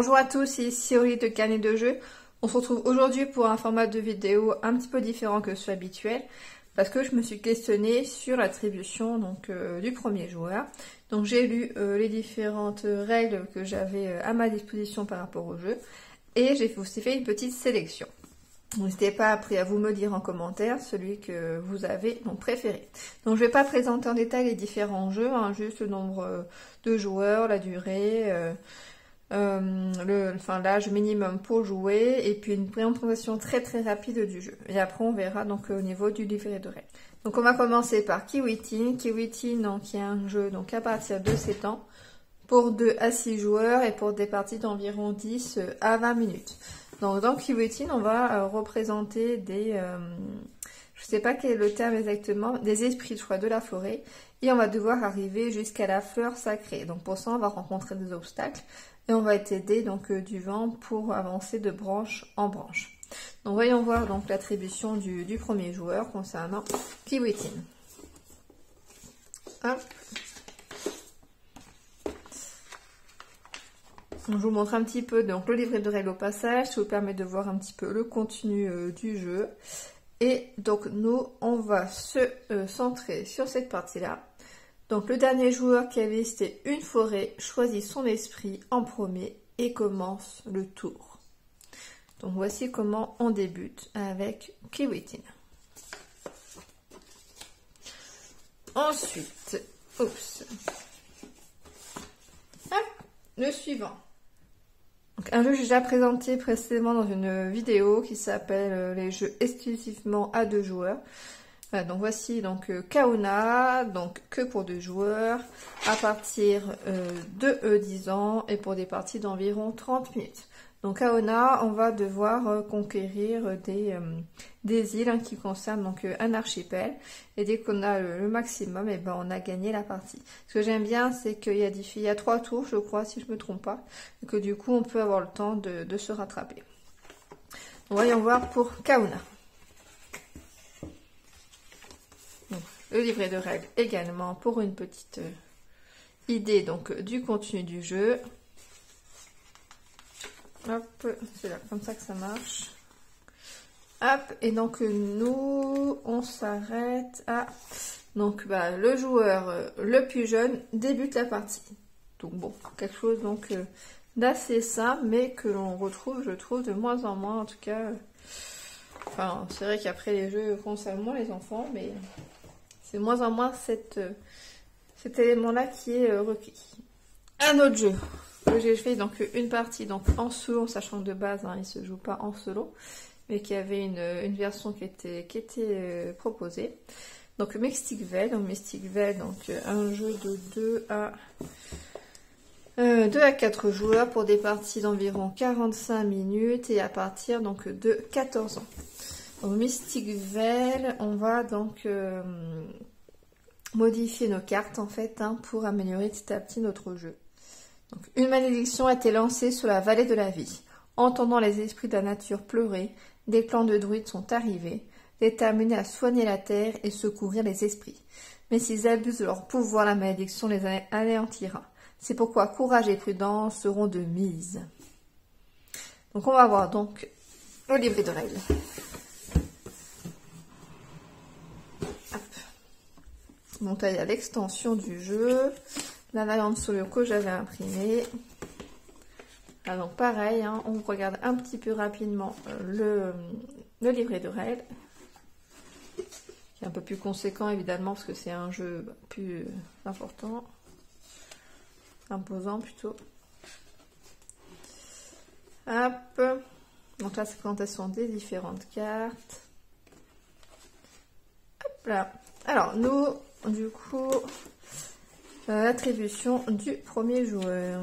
Bonjour à tous, ici Aurélie de Carnet de Jeux. On se retrouve aujourd'hui pour un format de vidéo un petit peu différent que ceux habituels parce que je me suis questionnée sur l'attribution du premier joueur. Donc j'ai lu les différentes règles que j'avais à ma disposition par rapport au jeu et j'ai aussi fait une petite sélection. N'hésitez pas après à vous me dire en commentaire celui que vous avez préféré. Donc je ne vais pas présenter en détail les différents jeux, juste le nombre de joueurs, la durée, l'âge minimum pour jouer et puis une présentation très rapide du jeu. Et après on verra au niveau du livret de règles. Donc on va commencer par Kiwitin. Kiwitin qui est un jeu à partir de 7 ans pour 2 à 6 joueurs et pour des parties d'environ 10 à 20 minutes. Donc dans Kiwitin, on va représenter des, je sais pas quel est le terme exactement, des esprits de la forêt, et on va devoir arriver jusqu'à la fleur sacrée. Donc pour ça, on va rencontrer des obstacles et on va être aidé du vent pour avancer de branche en branche. Donc voyons voir l'attribution du premier joueur concernant Kiwitin. Hop. Je vous montre un petit peu le livret de règles au passage, ça vous permet de voir un petit peu le contenu du jeu. Et donc nous, on va se centrer sur cette partie-là. Donc le dernier joueur qui a visité une forêt choisit son esprit en premier et commence le tour. Donc voici comment on débute avec Kiwitin. Ensuite, le suivant. Un jeu que j'ai déjà présenté précédemment dans une vidéo qui s'appelle les jeux exclusivement à 2 joueurs. Voilà, donc voici Kaona, que pour 2 joueurs, à partir de 10 ans et pour des parties d'environ 30 minutes. Donc Kaona, on va devoir conquérir des îles qui concernent un archipel. Et dès qu'on a le maximum, on a gagné la partie. Ce que j'aime bien, c'est qu'il y a 3 tours, je crois, si je ne me trompe pas. Et que du coup, on peut avoir le temps de se rattraper. Donc, voyons voir pour Kaona. Donc, le livret de règles également pour une petite idée du contenu du jeu. Hop, c'est là, comme ça que ça marche. Hop, et nous, on s'arrête à... le joueur le plus jeune débute la partie. Donc bon, quelque chose d'assez simple, mais que l'on retrouve, je trouve, de moins en moins, en tout cas. Enfin, c'est vrai qu'après les jeux concernent moins les enfants, mais c'est moins en moins cet élément-là qui est requis. Un autre jeu. J'ai fait une partie en solo, sachant que de base il ne se joue pas en solo, mais qu'il y avait une version qui était proposée. Donc Mystic Vale, un jeu de 2 à 4 joueurs pour des parties d'environ 45 minutes et à partir de 14 ans. Donc Mystic Vale, on va modifier nos cartes pour améliorer petit à petit notre jeu. Donc, une malédiction a été lancée sur la vallée de la vie. Entendant les esprits de la nature pleurer, des clans de druides sont arrivés, déterminés à soigner la terre et secourir les esprits. Mais s'ils abusent de leur pouvoir, la malédiction les anéantira. C'est pourquoi courage et prudence seront de mise. Donc on va voir le livret de règles. Hop. Donc là il y a l'extension du jeu. La variante solo que j'avais imprimée. Alors pareil, on regarde un petit peu rapidement le livret de règles. Qui est un peu plus conséquent évidemment parce que c'est un jeu plus important. Imposant plutôt. Hop. Donc là c'est la présentation des différentes cartes. Hop là. Alors nous, du coup... L'attribution du premier joueur.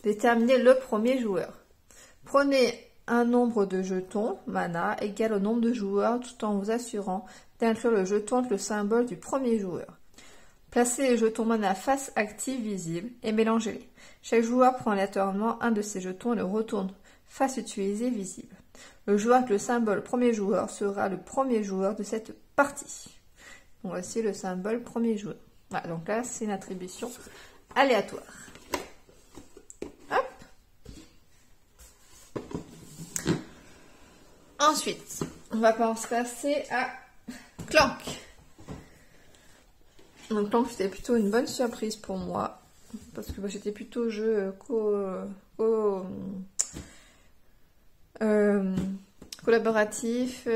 Déterminez le premier joueur. Prenez un nombre de jetons, mana, égal au nombre de joueurs, tout en vous assurant d'inclure le jeton avec le symbole du premier joueur. Placez les jetons mana face active visible et mélangez-les. Chaque joueur prend aléatoirement un de ces jetons et le retourne face utilisée visible. Le joueur avec le symbole premier joueur sera le premier joueur de cette partie. Donc voici le symbole premier joueur. Voilà, donc là, c'est une attribution aléatoire. Hop, Ensuite, on va se passer à Clank. Donc Clank, c'était plutôt une bonne surprise pour moi. Parce que j'étais plutôt jeu collaboratif.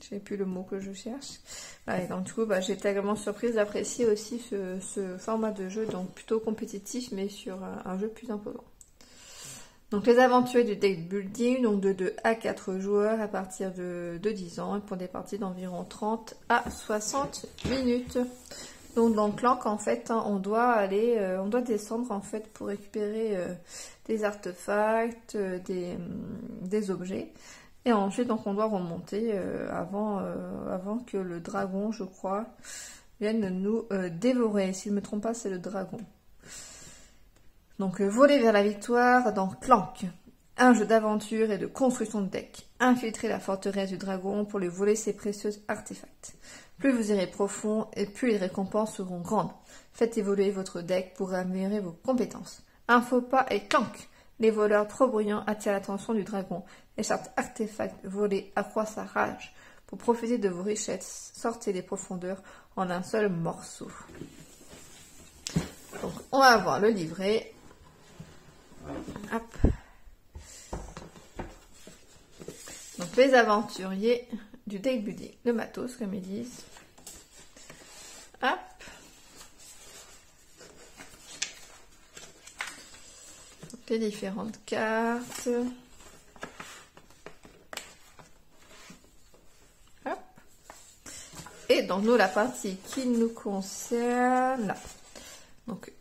J'ai plus le mot que je cherche. Et donc du coup, j'étais également surprise d'apprécier aussi ce format de jeu, donc plutôt compétitif, mais sur un jeu plus imposant. Donc les aventuriers du deck building, donc de 2 à 4 joueurs à partir de 10 ans, et pour des parties d'environ 30 à 60 minutes. Donc dans Clank, en fait, on doit descendre en fait pour récupérer des artefacts, des objets. Et ensuite, donc, on doit remonter avant que le dragon, je crois, vienne nous dévorer. Si je ne me trompe pas, c'est le dragon. Donc, voler vers la victoire dans Clank. Un jeu d'aventure et de construction de deck. Infiltrer la forteresse du dragon pour lui voler ses précieux artefacts. Plus vous irez profond et plus les récompenses seront grandes. Faites évoluer votre deck pour améliorer vos compétences. Un faux pas et Clank. Les voleurs trop bruyants attirent l'attention du dragon. Les cartes artefacts volés accroissent sa rage. Pour profiter de vos richesses, sortez des profondeurs en un seul morceau. Donc, on va voir le livret. Hop. Donc, les aventuriers du deck building. Le matos, comme ils disent. Hop. Donc, les différentes cartes. Et donc nous, la partie qui nous concerne, là. Donc,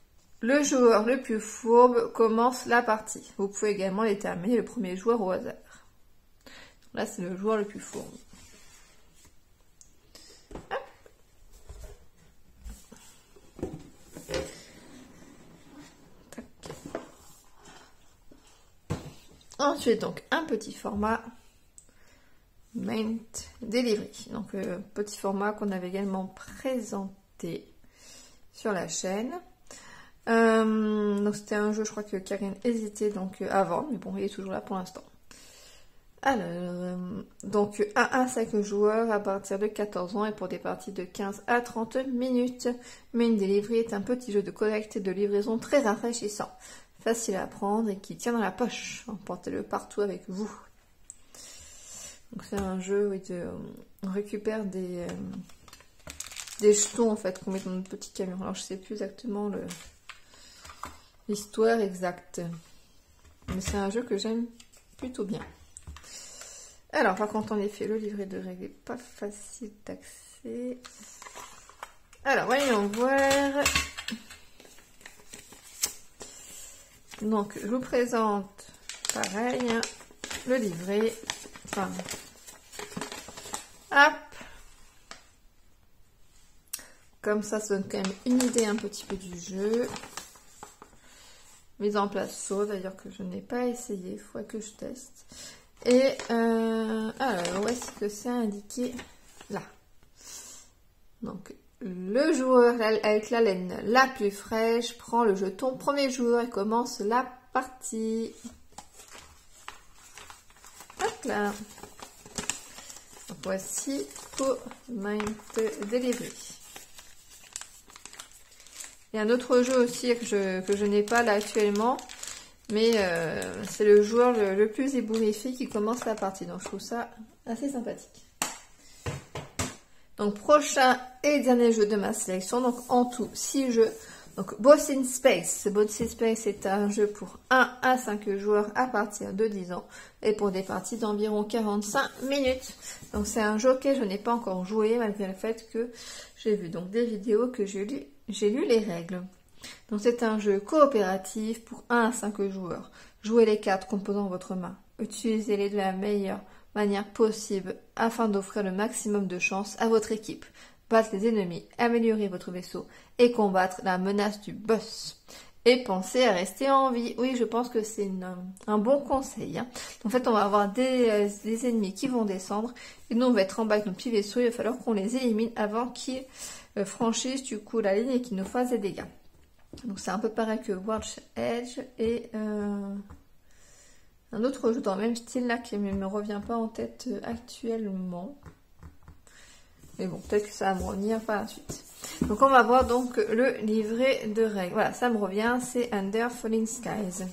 le joueur le plus fourbe commence la partie. Vous pouvez également déterminer le premier joueur au hasard. Donc là, c'est le joueur le plus fourbe. Hop. Ensuite, donc, un petit format. Main Delivery, donc petit format qu'on avait également présenté sur la chaîne. Donc c'était un jeu, je crois que Karine hésitait donc avant, mais bon, il est toujours là pour l'instant. Alors, donc 1 à 5 joueurs à partir de 14 ans et pour des parties de 15 à 30 minutes. Main Delivery est un petit jeu de collecte et de livraison très rafraîchissant, facile à prendre et qui tient dans la poche. Emportez-le partout avec vous. Donc c'est un jeu où on récupère des jetons en fait qu'on met dans notre petit camion. Alors je sais plus exactement l'histoire exacte. Mais c'est un jeu que j'aime plutôt bien. Alors par contre en effet le livret de règles n'est pas facile d'accès. Alors voyons voir. Donc je vous présente pareil le livret. Enfin, hop. Comme ça donne quand même une idée un petit peu du jeu. Mise en place saut, d'ailleurs que je n'ai pas essayé, il faudrait que je teste. Et alors, où est-ce que c'est indiqué? Là. Donc, le joueur avec la laine la plus fraîche prend le jeton premier jour et commence la partie. Hop là. Donc, voici pour Main Delivery. Il y a un autre jeu aussi que je n'ai pas là actuellement. Mais c'est le joueur le plus ébouriffé qui commence la partie. Donc je trouve ça assez sympathique. Donc prochain et dernier jeu de ma sélection. Donc en tout 6 jeux. Donc Boss in Space. Boss in Space est un jeu pour 1 à 5 joueurs à partir de 10 ans. Et pour des parties d'environ 45 minutes. Donc c'est un jeu auquel je n'ai pas encore joué. Malgré le fait que j'ai vu donc des vidéos que j'ai lu les règles. Donc c'est un jeu coopératif pour 1 à 5 joueurs. Jouez les cartes composant votre main. Utilisez-les de la meilleure manière possible afin d'offrir le maximum de chance à votre équipe. Battre les ennemis, améliorer votre vaisseau et combattre la menace du boss. Et pensez à rester en vie. Oui, je pense que c'est un bon conseil. Hein. En fait, on va avoir des ennemis qui vont descendre et nous on va être en bas avec notre petit vaisseau. Il va falloir qu'on les élimine avant qu'ils franchissent du coup la ligne et qu'ils nous fassent des dégâts. Donc c'est un peu pareil que World's Edge et un autre jeu dans le même style là qui ne me revient pas en tête actuellement. Mais bon, peut-être que ça va me revenir par la suite. Donc on va voir donc le livret de règles. Voilà, ça me revient, c'est Under Falling Skies,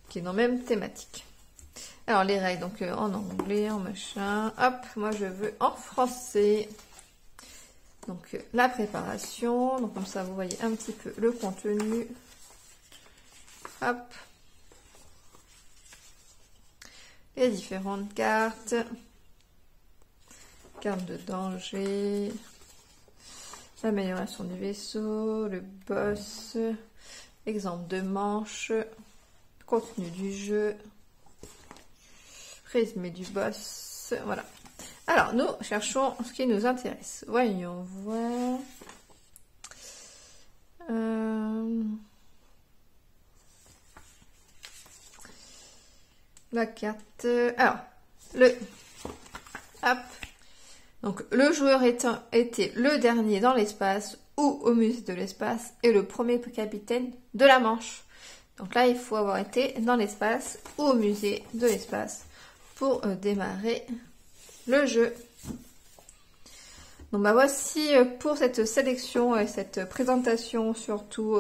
qui est dans la même thématique. Alors les règles, donc en anglais, en machin. Hop, moi je veux en français. Donc la préparation, donc comme ça vous voyez un petit peu le contenu. Hop. Les différentes cartes. Carte de danger. L'amélioration du vaisseau, le boss. Exemple de manche. Contenu du jeu. Résumé du boss. Voilà. Alors, nous cherchons ce qui nous intéresse. Voyons voir. La carte. Alors, hop. Donc, le joueur était le dernier dans l'espace ou au musée de l'espace et le premier capitaine de la Manche. Donc là, il faut avoir été dans l'espace ou au musée de l'espace pour démarrer le jeu. Donc bah voici pour cette sélection et cette présentation surtout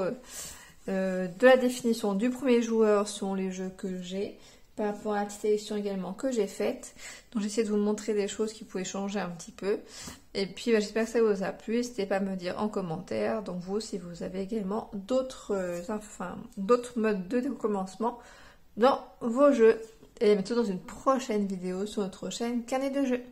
de la définition du premier joueur sur les jeux que j'ai, par rapport à la petite sélection également que j'ai faite. Donc j'essaie de vous montrer des choses qui pouvaient changer un petit peu. Et puis bah, j'espère que ça vous a plu. N'hésitez pas à me dire en commentaire, donc vous, si vous avez également d'autres modes de commencement dans vos jeux. Et bientôt dans une prochaine vidéo sur notre chaîne Carnet de jeux.